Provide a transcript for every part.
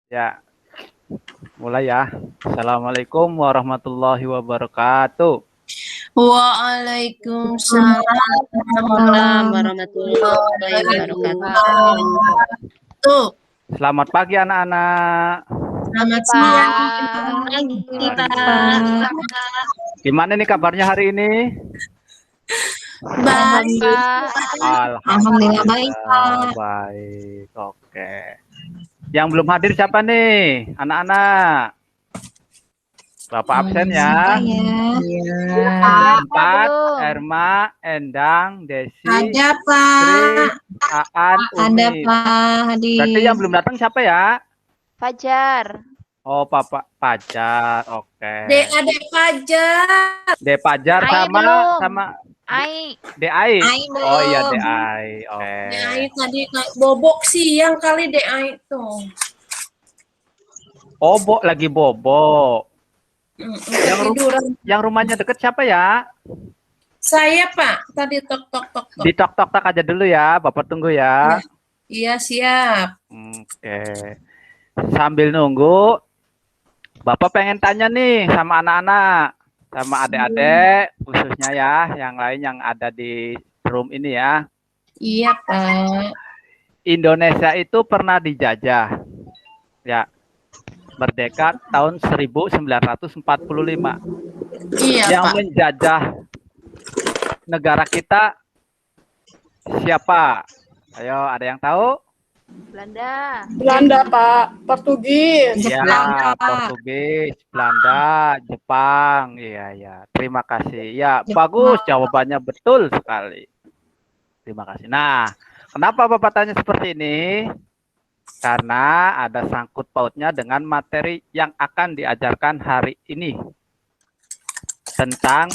Ya, mulai ya. Assalamualaikum warahmatullahi wabarakatuh. Waalaikumsalam Warahmatullahi wabarakatuh. Selamat pagi anak-anak. Selamat siang. Pagi, Waduh. Pak. Gimana nih kabarnya hari ini? Baik. Alhamdulillah baik, Pak. Baik. Oke. Yang belum hadir siapa nih? Anak-anak. Bapak absen ya. Empat, Erma, Endang, Desi, Ada, Tri, Pak. Aan, Ada, Umi. Pak. Hadir. Berarti yang belum datang siapa ya? Fajar. Oh, Papa Pajar. Oke. Adik Fajar. De Pajar Ai sama belum. sama Ai. De Ai. Ai belum. Oh iya De Ai. Oke. Ai tadi bobok siang kali Ai tuh. Oh, lagi bobo. Tiduran. Yang rumahnya deket siapa ya? Saya, Pak. Tadi tok. Di tok aja dulu ya. Bapak tunggu ya. Iya, siap. Oke. Sambil nunggu, Bapak pengen tanya nih sama anak-anak, sama adik-adik, khususnya ya, yang lain yang ada di room ini ya. Iya, Pak. Indonesia itu pernah dijajah, ya, merdeka tahun 1945. Iya, Yang Pak. menjajah negara kita siapa? Ayo, ada yang tahu? Belanda, Pak. Portugis. Ya, Portugis, Belanda, Jepang. Iya. Terima kasih. Ya, bagus jawabannya, betul sekali. Terima kasih. Nah, kenapa Bapak tanya seperti ini? Karena ada sangkut pautnya dengan materi yang akan diajarkan hari ini. Tentang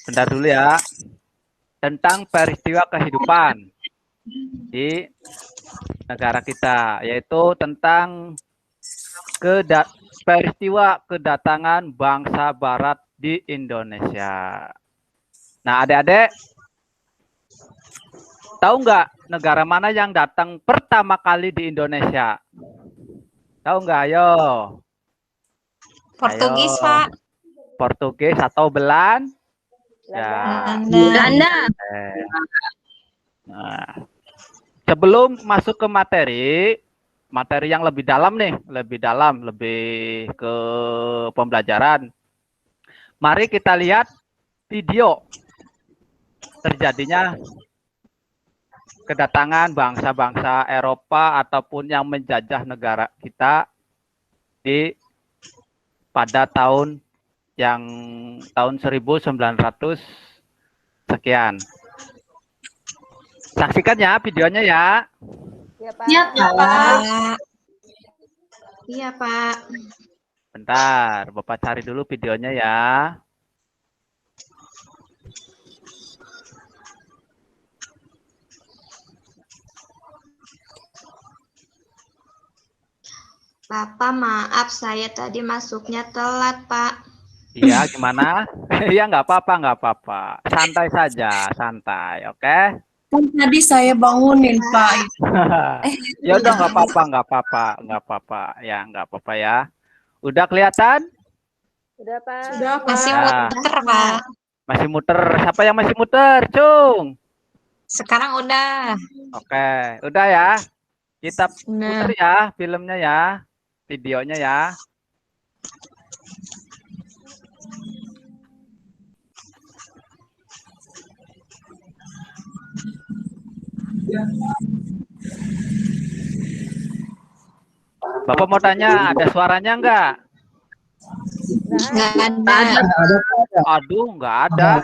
bentar dulu ya. Tentang peristiwa kehidupan di negara kita, yaitu tentang peristiwa kedatangan bangsa Barat di Indonesia. Nah, adik-adik, tahu nggak negara mana yang datang pertama kali di Indonesia? Tahu nggak? Ayo. Portugis, Ayo. Pak. Portugis atau Belanda? Belanda. Nah, sebelum masuk ke materi yang lebih dalam nih, lebih ke pembelajaran. Mari kita lihat video terjadinya kedatangan bangsa-bangsa Eropa ataupun yang menjajah negara kita pada tahun 1900 sekian. Saksikan ya videonya ya. Iya, Pak. Iya, Pak. Iya, Pak. Bentar, Bapak cari dulu videonya ya. Bapak, maaf saya tadi masuknya telat, Pak. Iya, gimana? Iya, nggak apa-apa. Santai saja, santai, oke? Kan tadi saya bangunin, Pak. Ya udah, nggak apa-apa. Ya, nggak apa-apa ya. Udah kelihatan? Udah, Pak. Sudah, Pak. Masih muter, Pak. Masih muter. Siapa yang masih muter, Cung? Sekarang udah. Oke, udah ya. Kita Nah. putar ya filmnya ya, videonya ya. Bapak mau tanya, ada suaranya enggak? Nggak ada. Aduh, enggak ada.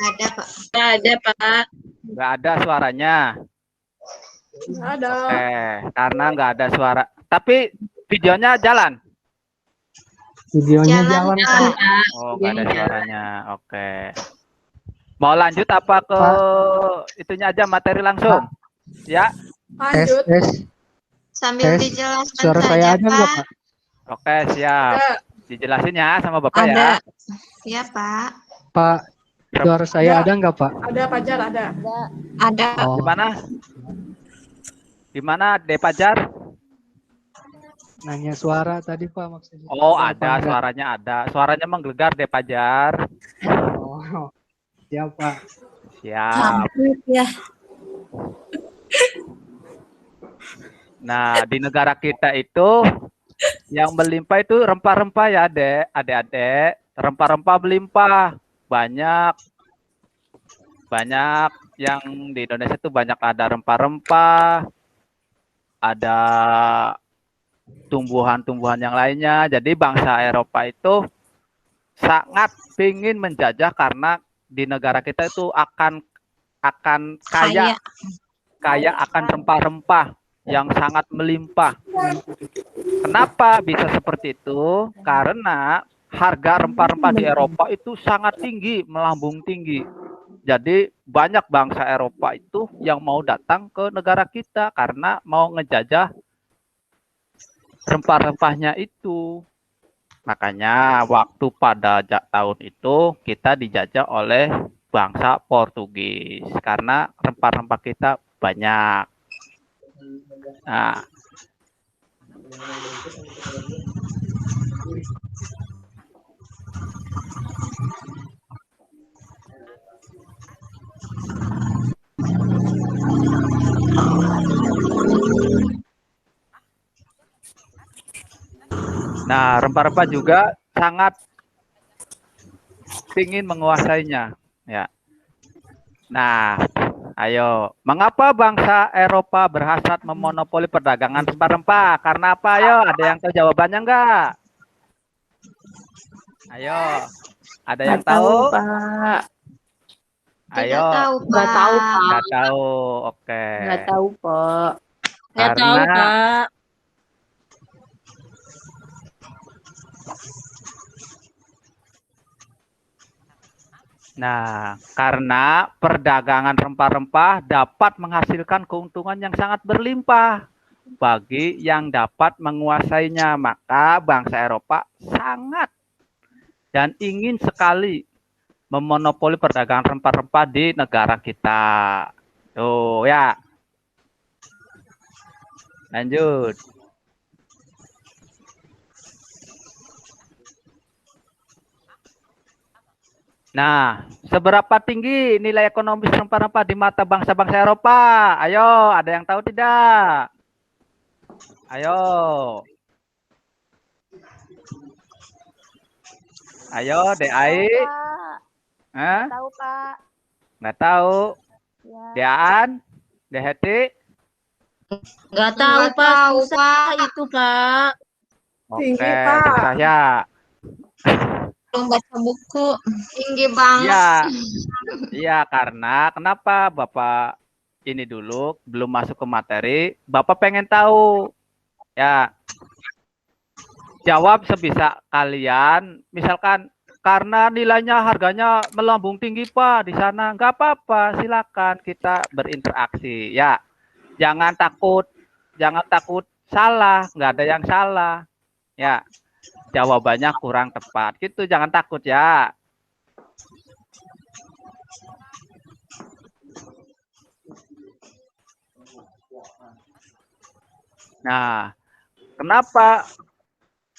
Ada, Pak. Ada, Pak. Enggak ada suaranya. Ada. Oke, karena enggak ada suara. Tapi videonya jalan. Videonya jalan, Pak. Oh, enggak ada suaranya. Oke. Mau lanjut apa ke itunya aja, materi langsung? Ya. Lanjut. Sambil dijelaskan Suara saya saja, ada nggak, Pak. Pak? Oke, siap. Dijelasin ya sama Bapak ya. Ada. Iya, Pak. Pak, Suara saya ada nggak, Pak? Ada Pajar, ada. Ada. Oh, Gimana? Gimana, De Pajar? nanya suara tadi, Pak, maksudnya. Oh, Apa ada, enggak? suaranya ada. Suaranya menggelegar, De Pajar. Oh, siapa? Siap. Ya. Nah, di negara kita itu yang melimpah itu rempah-rempah ya, adik-adik. Rempah-rempah melimpah. Banyak yang di Indonesia itu banyak ada rempah-rempah, ada tumbuhan-tumbuhan yang lainnya. Jadi bangsa Eropa itu sangat ingin menjajah karena di negara kita itu akan kaya akan rempah-rempah yang sangat melimpah. Kenapa bisa seperti itu? Karena harga rempah-rempah di Eropa itu sangat tinggi, melambung tinggi. Jadi banyak bangsa Eropa itu yang mau datang ke negara kita karena mau ngejajah rempah-rempahnya itu. Makanya waktu pada tahun itu kita dijajah oleh bangsa Portugis karena rempah-rempah kita banyak. Nah, rempah-rempah juga sangat ingin menguasainya, ya. Nah, ayo, mengapa bangsa Eropa berhasrat memonopoli perdagangan rempah-rempah? Karena apa? Ayo, ada yang tahu jawabannya enggak? Ayo, ada yang tahu? Pak. Ayo, Nggak tahu, Pak. nggak tahu. Oke. Nggak tahu, Pak. Nggak tahu, Karena Pak. Nah, karena perdagangan rempah-rempah dapat menghasilkan keuntungan yang sangat berlimpah bagi yang dapat menguasainya, maka bangsa Eropa sangat dan ingin sekali memonopoli perdagangan rempah-rempah di negara kita. Tuh ya. Lanjut. Nah, seberapa tinggi nilai ekonomis rempah-rempah di mata bangsa-bangsa Eropa? Ayo, ada yang tahu tidak? Ayo. Ayo, DAI. Hah? Tahu, Pak. Nggak tahu. Ya. Dean? Deheti? Nggak tahu, Nggak Pak. tahu, Susah Pak. itu, Pak. Tinggi, Oke, Pak. susah ya. Belum baca buku. Tinggi banget. Iya. Iya, karena kenapa Bapak ini dulu belum masuk ke materi, Bapak pengen tahu. Ya. Jawab sebisa kalian, misalkan karena nilainya harganya melambung tinggi Pak di sana, nggak apa-apa, silakan kita berinteraksi ya. Jangan takut salah, nggak ada yang salah. Ya, jawabannya kurang tepat, gitu, jangan takut ya. Nah, kenapa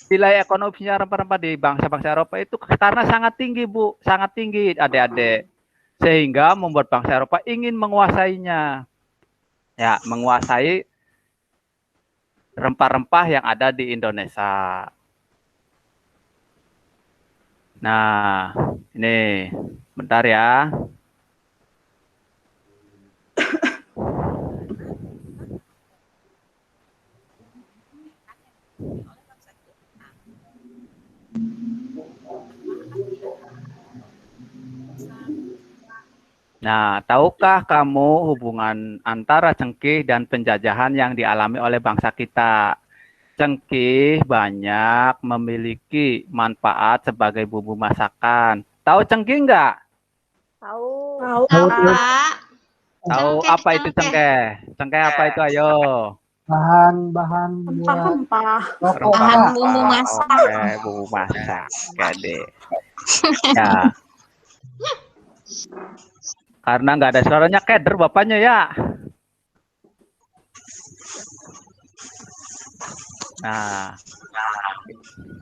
nilai ekonominya rempah-rempah di bangsa-bangsa Eropa itu karena sangat tinggi, Bu, sangat tinggi, adik-adik, sehingga membuat bangsa Eropa ingin menguasainya, ya, menguasai rempah-rempah yang ada di Indonesia. Nah, ini bentar ya. Nah, tahukah kamu hubungan antara cengkeh dan penjajahan yang dialami oleh bangsa kita? Cengkeh banyak memiliki manfaat sebagai bumbu masakan. Tahu cengkeh enggak? Tahu. Tahu, Tahu, Pak. Pak. Tahu Cengkeh, apa itu cengkeh? Cengkeh apa itu? Ayo. Bahan-bahan buat Rempah-rempah. rokok, Bahan Pak. bumbu masak. Oke, bumbu masak. Oke deh. Ya. Karena nggak ada suaranya, keder bapaknya ya. Nah,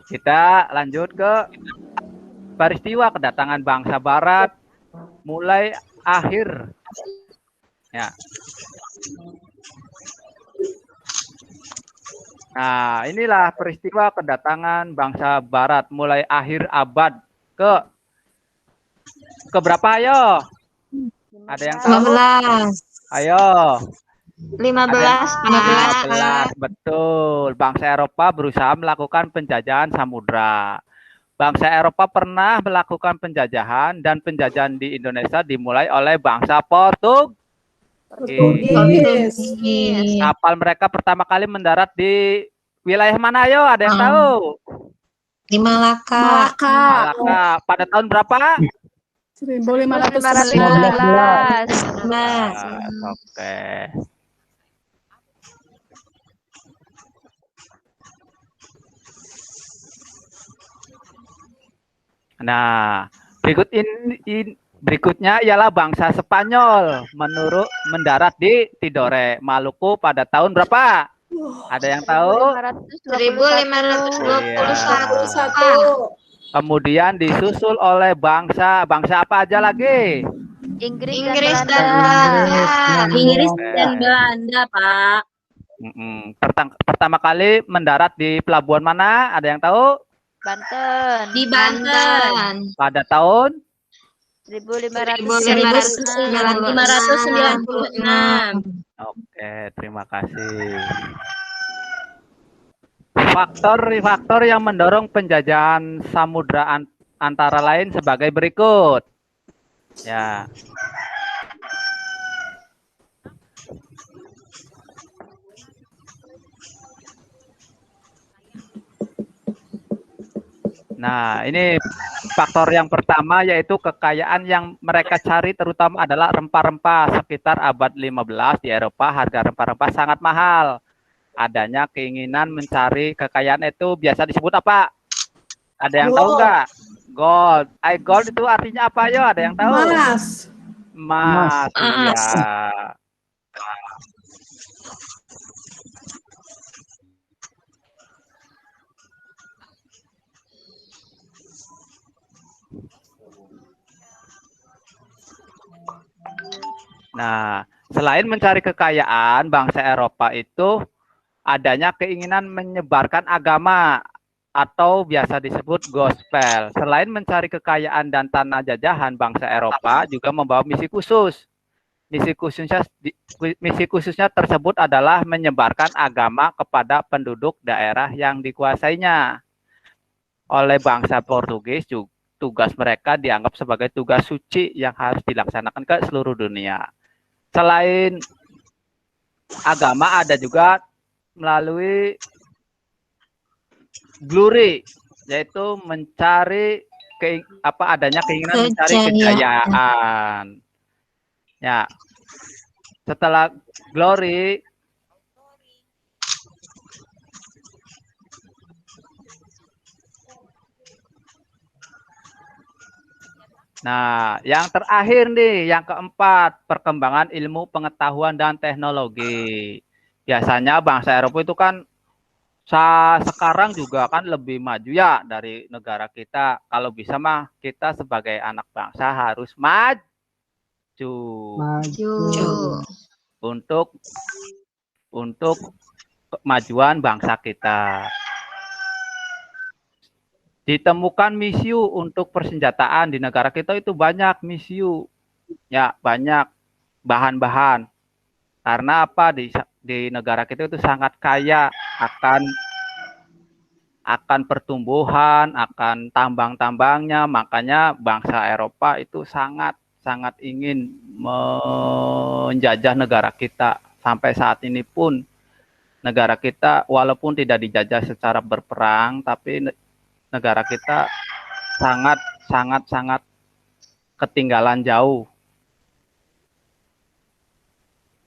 kita lanjut ke peristiwa kedatangan bangsa Barat mulai akhir. Ya. Nah, inilah peristiwa kedatangan bangsa Barat mulai akhir abad ke berapa, ayo? Ada yang tahu? 15. Ayo. 15, Pak. 15, betul. Bangsa Eropa berusaha melakukan penjajahan samudra. Bangsa Eropa pernah melakukan penjajahan dan penjajahan di Indonesia dimulai oleh bangsa Portugis. Portugis. Kapal mereka pertama kali mendarat di wilayah mana, ayo? Ada yang tahu? Di Malaka. Malaka. Pada tahun berapa? 1515. Oke. Nah, berikutnya ialah bangsa Spanyol mendarat di Tidore, Maluku pada tahun berapa? Ada yang tahu? 1521. Kemudian disusul oleh bangsa apa aja lagi? Inggris Inggris dan dan Belanda. Belanda. Inggris dan Belanda, Pak. Pertama kali mendarat di pelabuhan mana? Ada yang tahu? Banten. Di Banten. Pada tahun 1596. Oke, terima kasih. Faktor yang mendorong penjajahan samudra antara lain sebagai berikut. Ya. Nah, ini faktor yang pertama yaitu kekayaan yang mereka cari terutama adalah rempah-rempah. Sekitar abad 15 di Eropa harga rempah-rempah sangat mahal. Adanya keinginan mencari kekayaan itu biasa disebut apa? Ada yang tahu nggak? Gold. Gold itu artinya apa, yo? Ada yang tahu? Emas. Emas. Iya. Nah, selain mencari kekayaan, bangsa Eropa itu adanya keinginan menyebarkan agama atau biasa disebut gospel. Selain mencari kekayaan dan tanah jajahan, bangsa Eropa juga membawa misi khusus. Misi khususnya tersebut adalah menyebarkan agama kepada penduduk daerah yang dikuasainya. Oleh bangsa Portugis, tugas mereka dianggap sebagai tugas suci yang harus dilaksanakan ke seluruh dunia. Selain agama, ada juga melalui glory, yaitu mencari adanya keinginan mencari kejayaan. Ya, setelah glory, nah, yang terakhir nih, yang keempat, perkembangan ilmu pengetahuan dan teknologi. Biasanya bangsa Eropa itu kan sekarang juga kan lebih maju ya dari negara kita. Kalau bisa mah kita sebagai anak bangsa harus maju untuk kemajuan bangsa kita. Ditemukan misiu untuk persenjataan di negara kita itu banyak misiu. Ya, banyak bahan-bahan. Karena apa, di negara kita itu sangat kaya akan pertumbuhan, akan tambang-tambangnya, makanya bangsa Eropa itu sangat ingin menjajah negara kita. Sampai saat ini pun negara kita walaupun tidak dijajah secara berperang, tapi negara kita sangat ketinggalan jauh.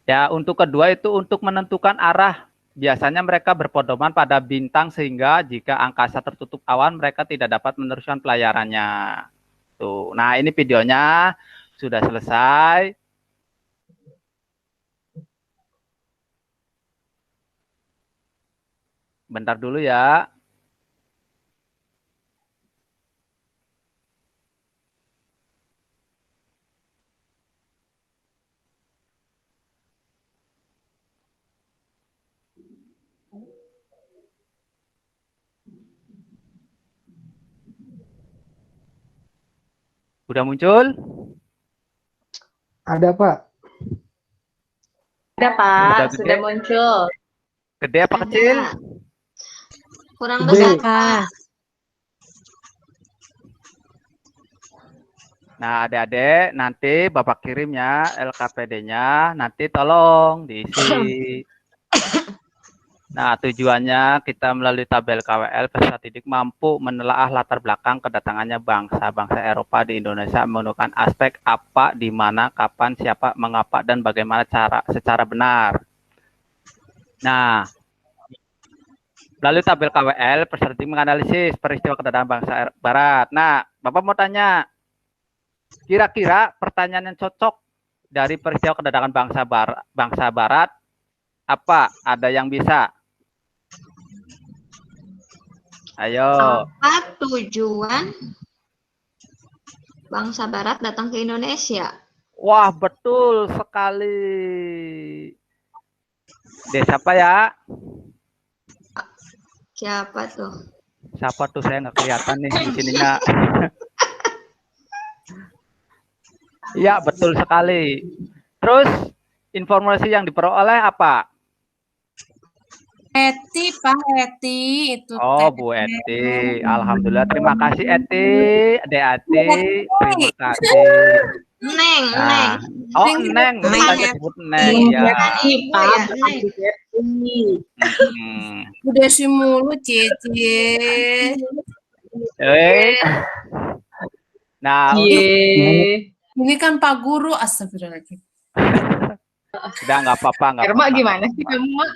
Ya, untuk kedua itu untuk menentukan arah. Biasanya mereka berpedoman pada bintang sehingga jika angkasa tertutup awan mereka tidak dapat meneruskan pelayarannya. Tuh. Nah, ini videonya. Sudah selesai? Bentar dulu ya. Udah muncul? Ada Pak. Ada Pak, Udah gede? sudah muncul. Gede apa kecil? Ada. Kurang Gede. besar, Pak. Nah, adik-adik, nanti Bapak kirim ya LKPD-nya, nanti tolong diisi. Nah, tujuannya kita melalui tabel KWL peserta didik mampu menelaah latar belakang kedatangannya bangsa-bangsa Eropa di Indonesia menggunakan aspek apa, di mana, kapan, siapa, mengapa, dan bagaimana secara benar. Nah, melalui tabel KWL peserta didik menganalisis peristiwa kedatangan bangsa Barat. Nah, Bapak mau tanya, kira-kira pertanyaan yang cocok dari peristiwa kedatangan bangsa Barat apa? Ada yang bisa? Ayo. Apa tujuan bangsa Barat datang ke Indonesia? Wah, betul sekali. Desa apa ya? Siapa tuh? Siapa tuh, saya nggak kelihatan nih di sininya. Iya, betul sekali. Terus informasi yang diperoleh apa? Eti, Pak Eti itu. Oh, teh. Bu Eti. Alhamdulillah, terima kasih Eti. Adik Eti, terima kasih. Neng, Nah, Neng. oh, Neng, Neng, Neng. kita sebut Neng ya. Ipa, ya, Neng. Udah si mulu, Cici. Nah, Ini kan Pak Guru, astagfirullahaladzim. udah nggak apa-apa, nggak Irma apa-apa. gimana sih kamu, Mak?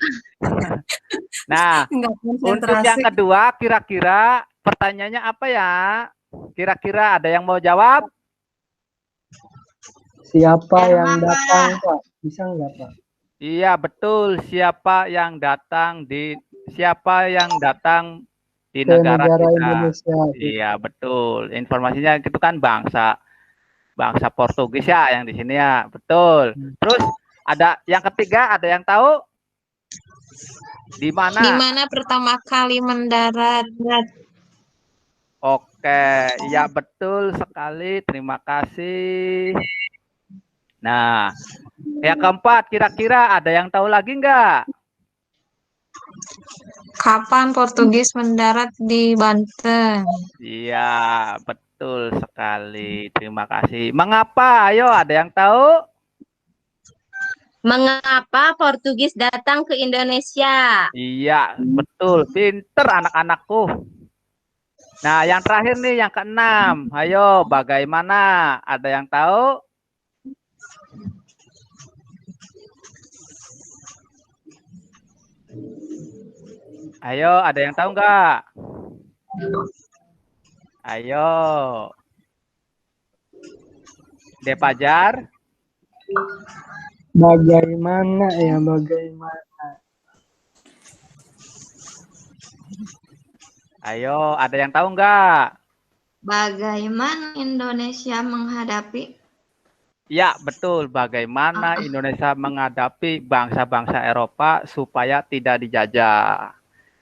Nah, Enggak untuk yang konsentrasi. kedua, kira-kira pertanyaannya apa ya? Kira-kira ada yang mau jawab? Siapa Irma, yang Pak. datang Pak? Bisa nggak Pak? Iya, betul. Siapa yang datang di Ke negara negara kita? Indonesia. Iya, betul. Informasinya itu kan bangsa Portugis ya yang di sini ya. Betul. Terus ada yang ketiga, ada yang tahu? Di Di mana? mana pertama kali mendarat? Oke, iya betul sekali. Terima kasih. Nah, yang keempat, kira-kira ada yang tahu lagi nggak? Kapan Portugis mendarat di Banten? Iya, betul sekali. Terima kasih. Mengapa? Ayo, ada yang tahu? Mengapa Portugis datang ke Indonesia? Iya, betul. Pinter anak-anakku. Nah, yang terakhir nih, yang keenam. Ayo, bagaimana? Ada yang tahu? Ayo, ada yang tahu nggak? Ayo. Depajar. Bagaimana ya, bagaimana? Ayo, ada yang tahu nggak? Bagaimana Indonesia menghadapi? Ya, betul. Bagaimana Indonesia menghadapi bangsa-bangsa Eropa supaya tidak dijajah?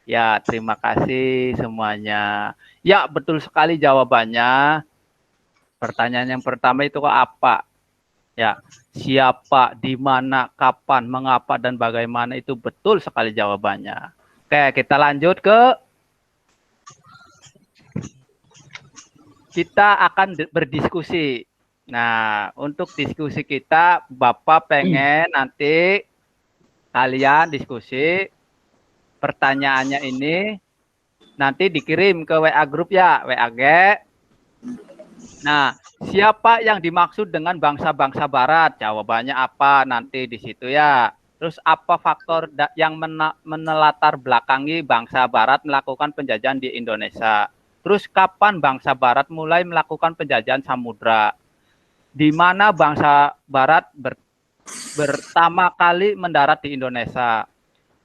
Ya, terima kasih semuanya. Ya, betul sekali jawabannya. Pertanyaan yang pertama itu apa? Ya, siapa, di mana, kapan, mengapa, dan bagaimana itu betul sekali jawabannya. Oke, kita lanjut ke kita akan berdiskusi. Nah, untuk diskusi kita, Bapak pengen nanti kalian diskusi pertanyaannya ini nanti dikirim ke WA grup ya, WAG. Nah, siapa yang dimaksud dengan bangsa-bangsa Barat? Jawabannya apa nanti di situ ya. Terus apa faktor yang menelatar belakangi bangsa Barat melakukan penjajahan di Indonesia? Terus kapan bangsa Barat mulai melakukan penjajahan samudra? di mana bangsa Barat pertama kali mendarat di Indonesia?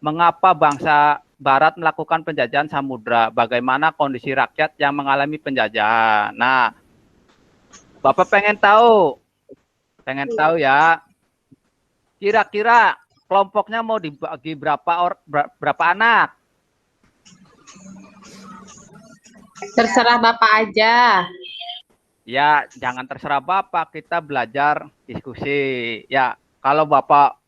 Mengapa bangsa Barat melakukan penjajahan samudra? Bagaimana kondisi rakyat yang mengalami penjajahan? Nah, Bapak pengen tahu ya. Kira-kira kelompoknya mau dibagi berapa anak? Terserah Bapak aja. Ya, jangan terserah Bapak, kita belajar diskusi. Ya, kalau Bapak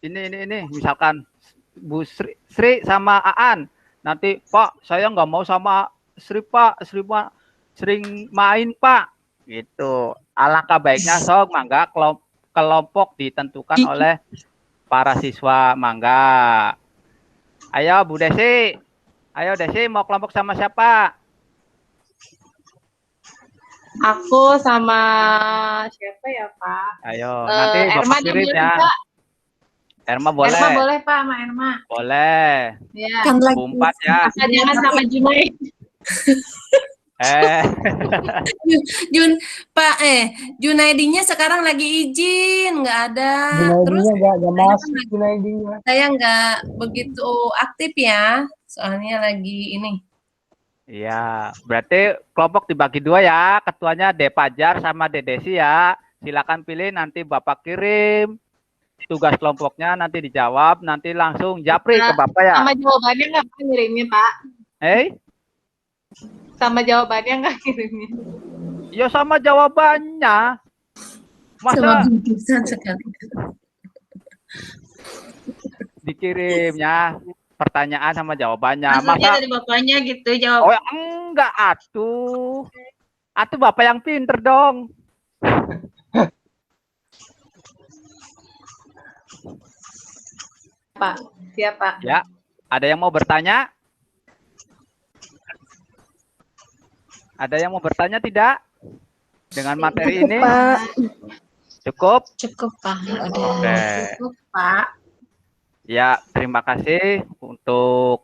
ini misalkan Bu Sri sama Aan, nanti Pak, saya nggak mau sama Sri Pak, sering main Pak, gitu. Alangkah baiknya sok mangga kelompok ditentukan oleh para siswa, mangga. Ayo Bu Desi, mau kelompok sama siapa? Aku sama siapa ya, Pak? Ayo, nanti Erma Bapak kirim dulu, ya. Pak. Erma boleh. Erma boleh, Pak, sama Erma. Boleh. Ya. Kan lagi Umpat ya. Jangan sama Junaid. Junaidinya sekarang lagi izin, nggak ada. Terus Junaidinya nggak masuk Junaidinya. saya nggak begitu aktif ya, soalnya lagi ini. Iya, berarti kelompok dibagi dua ya. Ketuanya De Pajar sama De Desi ya. Silakan pilih, nanti Bapak kirim tugas kelompoknya, nanti dijawab, nanti langsung japri ke Bapak ya. Sama jawabannya nggak Pak ngirimnya, Pak? Sama jawabannya nggak ngirimnya? Ya sama jawabannya. Sama Masa bingkisan sekali. dikirimnya pertanyaan sama jawabannya. Maksudnya Masa dari bapaknya gitu jawab. oh enggak atuh. Atuh Bapak yang pinter dong. Pak, siapa? Ya, ada yang mau bertanya? Ada yang mau bertanya tidak? Dengan materi ini? Cukup? Cukup Pak. Oke. Cukup, Pak. Ya, terima kasih untuk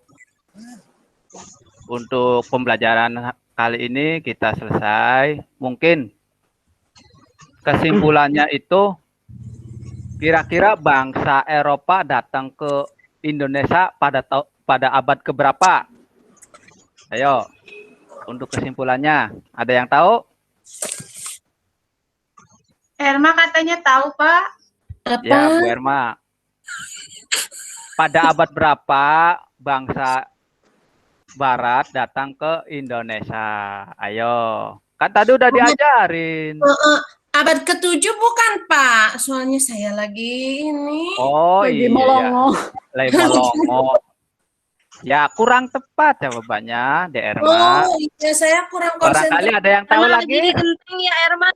pembelajaran kali ini kita selesai. Mungkin kesimpulannya itu kira-kira bangsa Eropa datang ke Indonesia pada abad keberapa? Ayo, untuk kesimpulannya, ada yang tahu? Erma katanya tahu Pak. Ya, Bu Erma. Pada abad berapa bangsa Barat datang ke Indonesia? Ayo, kan tadi udah diajarin. Abad ke-7 bukan Pak, soalnya saya lagi ini. Oh Lagi iya, melongo. lagi melongo. Ya, kurang tepat jawabannya, De Erma. Oh iya, saya kurang Barangkali konsentrasi. ada yang tahu Emang lagi? lagi genting ya Erma?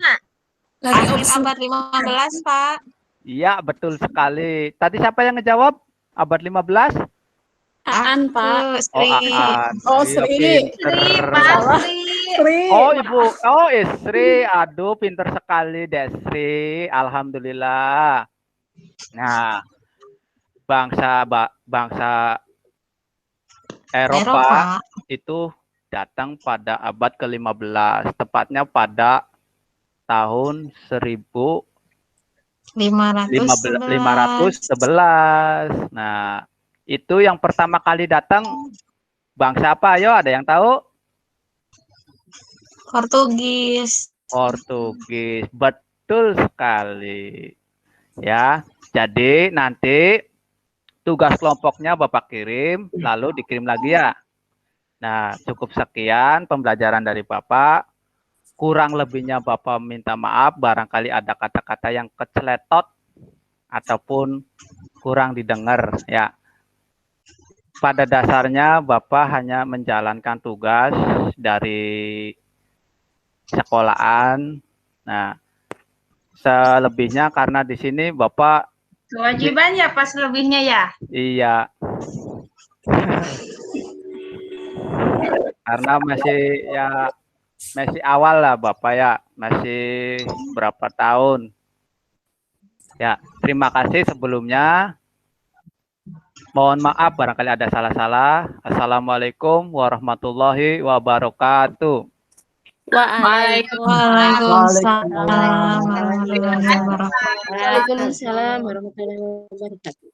Lagi Abad 15 Pak. Iya, betul sekali. Tadi siapa yang ngejawab? Abad 15? Aan Pak. Oh, Aan. Oh, Iya, Sri. pinter. Sri. Oh, Ibu. Oh, istri. Aduh, pinter sekali, Desri. Alhamdulillah. Nah, bangsa Eropa itu datang pada abad ke-15, tepatnya pada tahun 1511. Nah, itu yang pertama kali datang bangsa apa? Ayo, ada yang tahu? Portugis. Portugis. Betul sekali. Ya, jadi nanti tugas kelompoknya Bapak kirim, lalu dikirim lagi ya. Nah, cukup sekian pembelajaran dari Bapak. Kurang lebihnya Bapak minta maaf, barangkali ada kata-kata yang keceletot ataupun kurang didengar ya. Pada dasarnya Bapak hanya menjalankan tugas dari sekolahan. Nah, selebihnya karena di sini Bapak Kewajiban ya pas lebihnya ya. iya. Karena masih awal lah Bapak ya, masih berapa tahun. Ya, terima kasih sebelumnya. Mohon maaf barangkali ada salah-salah. Assalamualaikum warahmatullahi wabarakatuh. Waalaikumsalam warahmatullahi wabarakatuh. Waalaikumsalam warahmatullahi wabarakatuh.